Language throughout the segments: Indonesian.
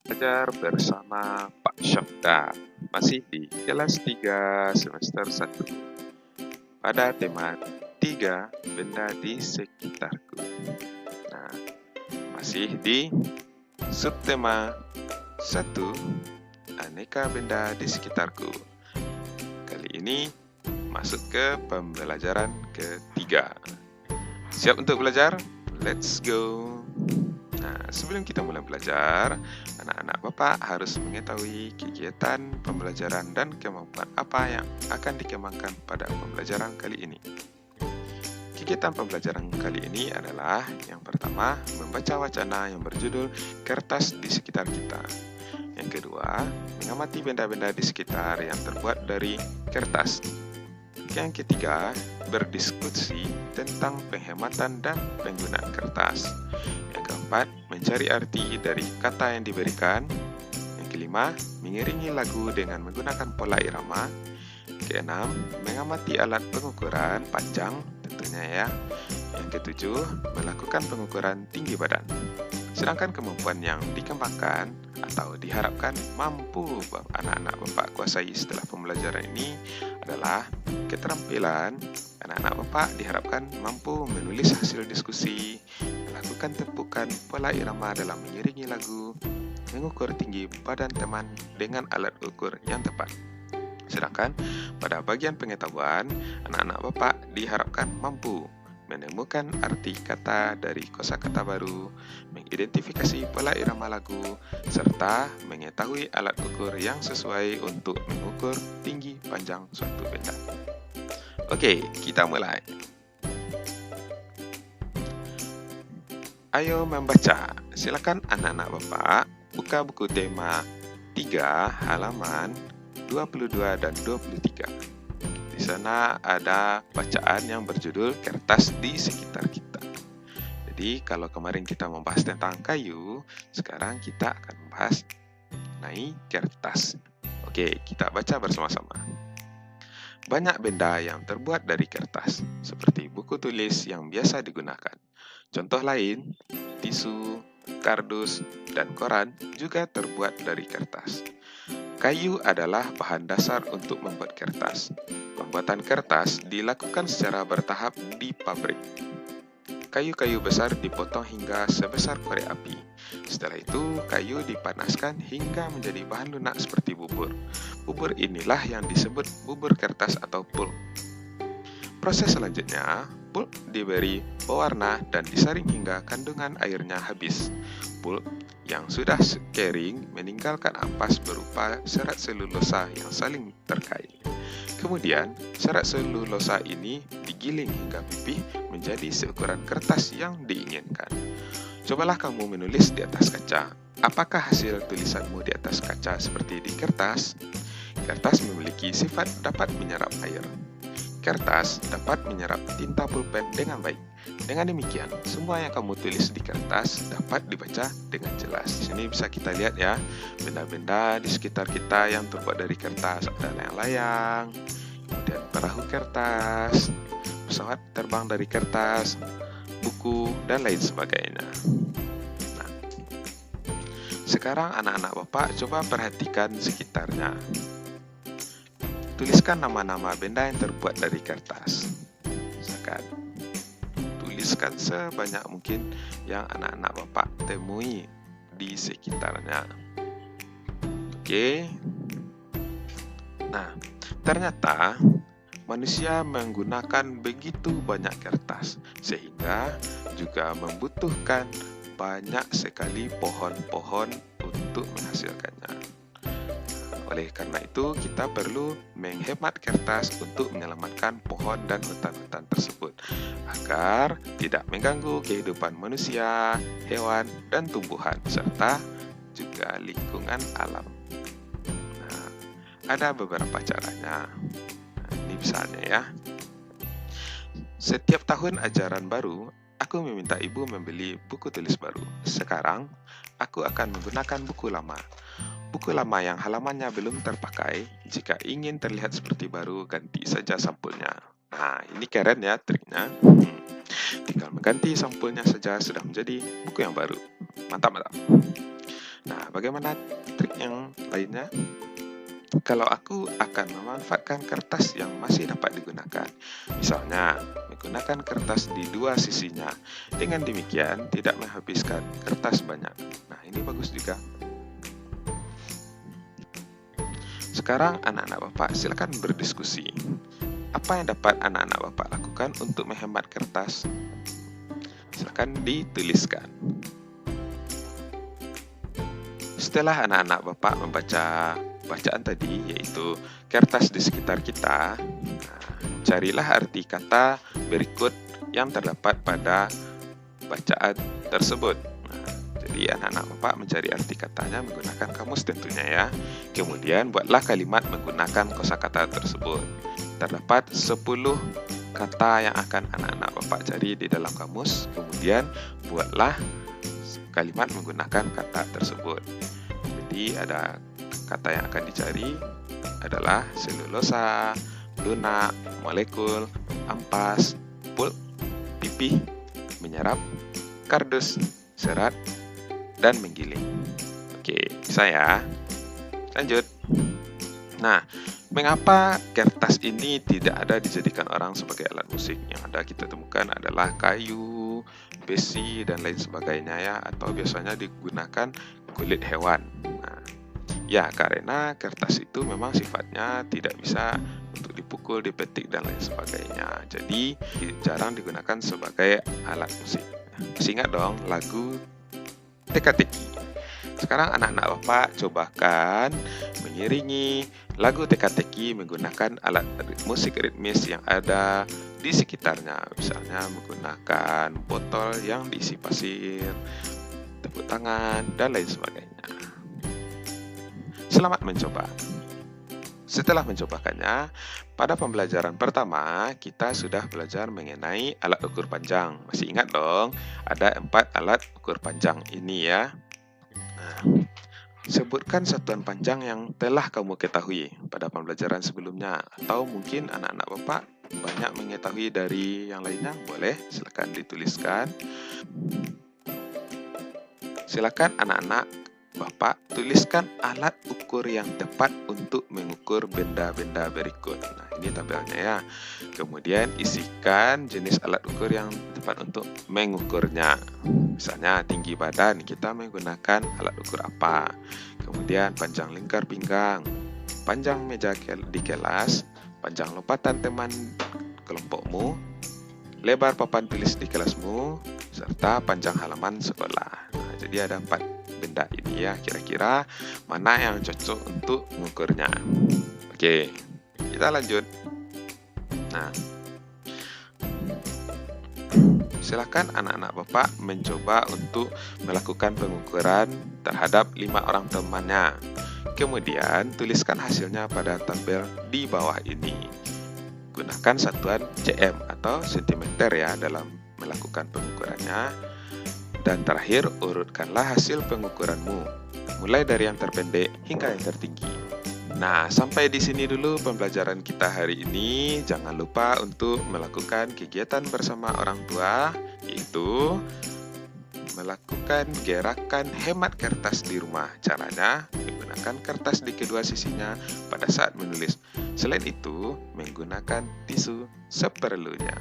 Belajar bersama Pak Syafda, masih di kelas 3 semester 1 pada tema 3 benda di sekitarku. Nah, masih di subtema 1 aneka benda di sekitarku. Kali ini masuk ke pembelajaran ketiga. Siap untuk belajar? Let's go! Nah, sebelum kita mulai belajar, anak-anak Bapak harus mengetahui kegiatan pembelajaran dan kemampuan apa yang akan dikembangkan pada pembelajaran kali ini. Kegiatan pembelajaran kali ini adalah yang pertama, membaca wacana yang berjudul Kertas di Sekitar Kita. Yang kedua, mengamati benda-benda di sekitar yang terbuat dari kertas. Yang ketiga, berdiskusi tentang penghematan dan penggunaan kertas. Yang keempat, mencari arti dari kata yang diberikan. Yang kelima, mengiringi lagu dengan menggunakan pola irama. Keenam, mengamati alat pengukuran panjang, tentunya ya. Yang ketujuh, melakukan pengukuran tinggi badan. Sedangkan kemampuan yang dikembangkan atau diharapkan mampu anak-anak Bapak kuasai setelah pembelajaran ini adalah keterampilan anak-anak Bapak diharapkan mampu menulis hasil diskusi, melakukan tepukan pola irama dalam mengiringi lagu, mengukur tinggi badan teman dengan alat ukur yang tepat. Sedangkan pada bagian pengetahuan, anak-anak Bapak diharapkan mampu menemukan arti kata dari kosakata baru, mengidentifikasi pola irama lagu, serta mengetahui alat ukur yang sesuai untuk mengukur tinggi panjang suatu benda. Oke, kita mulai. Ayo membaca. Silakan anak-anak Bapak buka buku tema 3 halaman 22 dan 23. Di sana ada bacaan yang berjudul Kertas di Sekitar Kita. Jadi kalau kemarin kita membahas tentang kayu, sekarang kita akan membahas mengenai kertas. Oke, kita baca bersama-sama. Banyak benda yang terbuat dari kertas, seperti buku tulis yang biasa digunakan. Contoh lain, tisu, kardus, dan koran juga terbuat dari kertas. Kayu adalah bahan dasar untuk membuat kertas. Pembuatan kertas dilakukan secara bertahap di pabrik. Kayu-kayu besar dipotong hingga sebesar korek api. Setelah itu, kayu dipanaskan hingga menjadi bahan lunak seperti bubur. Bubur inilah yang disebut bubur kertas atau pulp. Proses selanjutnya, pulp diberi pewarna dan disaring hingga kandungan airnya habis. Pulp yang sudah kering meninggalkan ampas berupa serat selulosa yang saling terkait. Kemudian, serat selulosa ini digiling hingga pipih menjadi seukuran kertas yang diinginkan. Cobalah kamu menulis di atas kaca. Apakah hasil tulisanmu di atas kaca seperti di kertas? Kertas memiliki sifat dapat menyerap air. Kertas dapat menyerap tinta pulpen dengan baik. Dengan demikian, semua yang kamu tulis di kertas dapat dibaca dengan jelas. Di sini bisa kita lihat ya, benda-benda di sekitar kita yang terbuat dari kertas. Ada layang-layang, kemudian perahu kertas, pesawat terbang dari kertas, buku, dan lain sebagainya. Nah, sekarang anak-anak Bapak coba perhatikan sekitarnya. Tuliskan nama-nama benda yang terbuat dari kertas. Misalkan, tuliskan sebanyak mungkin yang anak-anak Bapak temui di sekitarnya. Oke. Nah, ternyata manusia menggunakan begitu banyak kertas, sehingga juga membutuhkan banyak sekali pohon-pohon untuk menghasilkannya. Oleh karena itu, kita perlu menghemat kertas untuk menyelamatkan pohon dan hutan-hutan tersebut agar tidak mengganggu kehidupan manusia, hewan, dan tumbuhan, serta juga lingkungan alam. Nah, ada beberapa caranya. Nah, ini misalnya ya. Setiap tahun ajaran baru, aku meminta ibu membeli buku tulis baru. Sekarang, aku akan menggunakan buku lama. Buku lama yang halamannya belum terpakai, jika ingin terlihat seperti baru, ganti saja sampulnya. Nah, ini keren ya triknya. Tinggal mengganti sampulnya saja sudah menjadi buku yang baru. Mantap, mantap. Nah, bagaimana trik yang lainnya? Kalau aku akan memanfaatkan kertas yang masih dapat digunakan. Misalnya, menggunakan kertas di dua sisinya. Dengan demikian, tidak menghabiskan kertas banyak. Nah, ini bagus juga. Sekarang anak-anak Bapak silakan berdiskusi. Apa yang dapat anak-anak Bapak lakukan untuk menghemat kertas? Silakan dituliskan. Setelah anak-anak Bapak membaca bacaan tadi, yaitu kertas di sekitar kita, carilah arti kata berikut yang terdapat pada bacaan tersebut. Jadi anak-anak Bapak mencari arti katanya menggunakan kamus tentunya ya. Kemudian buatlah kalimat menggunakan kosakata tersebut. Terdapat 10 kata yang akan anak-anak Bapak cari di dalam kamus. Kemudian buatlah kalimat menggunakan kata tersebut. Jadi ada kata yang akan dicari adalah selulosa, lunak, molekul, ampas, pulp, pipih, menyerap, kardus, serat, dan menggiling. Oke, bisa ya. Lanjut. Nah, mengapa kertas ini tidak ada dijadikan orang sebagai alat musik? Yang ada kita temukan adalah kayu, besi, dan lain sebagainya ya, atau biasanya digunakan kulit hewan. Nah, ya karena kertas itu memang sifatnya tidak bisa untuk dipukul, dipetik, dan lain sebagainya. Jadi jarang digunakan sebagai alat musik. Masih ingat dong lagu teka-teki? Sekarang anak-anak Bapak cobakan mengiringi lagu teka-teki menggunakan alat musik ritmis yang ada di sekitarnya. Misalnya menggunakan botol yang diisi pasir, tepuk tangan, dan lain sebagainya. Selamat mencoba. Setelah mencobakannya, pada pembelajaran pertama kita sudah belajar mengenai alat ukur panjang. Masih ingat dong, ada 4 alat ukur panjang ini ya. Nah, sebutkan satuan panjang yang telah kamu ketahui pada pembelajaran sebelumnya. Atau mungkin anak-anak Bapak banyak mengetahui dari yang lainnya. Boleh, silakan dituliskan. Silakan anak-anak Bapak tuliskan alat ukur yang tepat untuk mengukur benda-benda berikut. Nah, ini tabelnya ya. Kemudian isikan jenis alat ukur yang tepat untuk mengukurnya. Misalnya tinggi badan, kita menggunakan alat ukur apa? Kemudian panjang lingkar pinggang, panjang meja di kelas, panjang lompatan teman kelompokmu, lebar papan tulis di kelasmu, serta panjang halaman sekolah. Nah, jadi ada 4 benda ini ya, kira-kira mana yang cocok untuk mengukurnya. Oke, kita lanjut. Nah, silakan anak-anak Bapak mencoba untuk melakukan pengukuran terhadap 5 orang temannya. Kemudian tuliskan hasilnya pada tabel di bawah ini. Gunakan satuan cm atau cm ya dalam melakukan pengukurannya. Dan terakhir, urutkanlah hasil pengukuranmu, mulai dari yang terpendek hingga yang tertinggi. Nah, sampai di sini dulu pembelajaran kita hari ini. Jangan lupa untuk melakukan kegiatan bersama orang tua, yaitu melakukan gerakan hemat kertas di rumah. Caranya, menggunakan kertas di kedua sisinya pada saat menulis. Selain itu, menggunakan tisu seperlunya.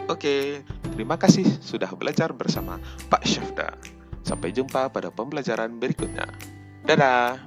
Oke, terima kasih sudah belajar bersama Pak Syafda. Sampai jumpa pada pembelajaran berikutnya. Dadah!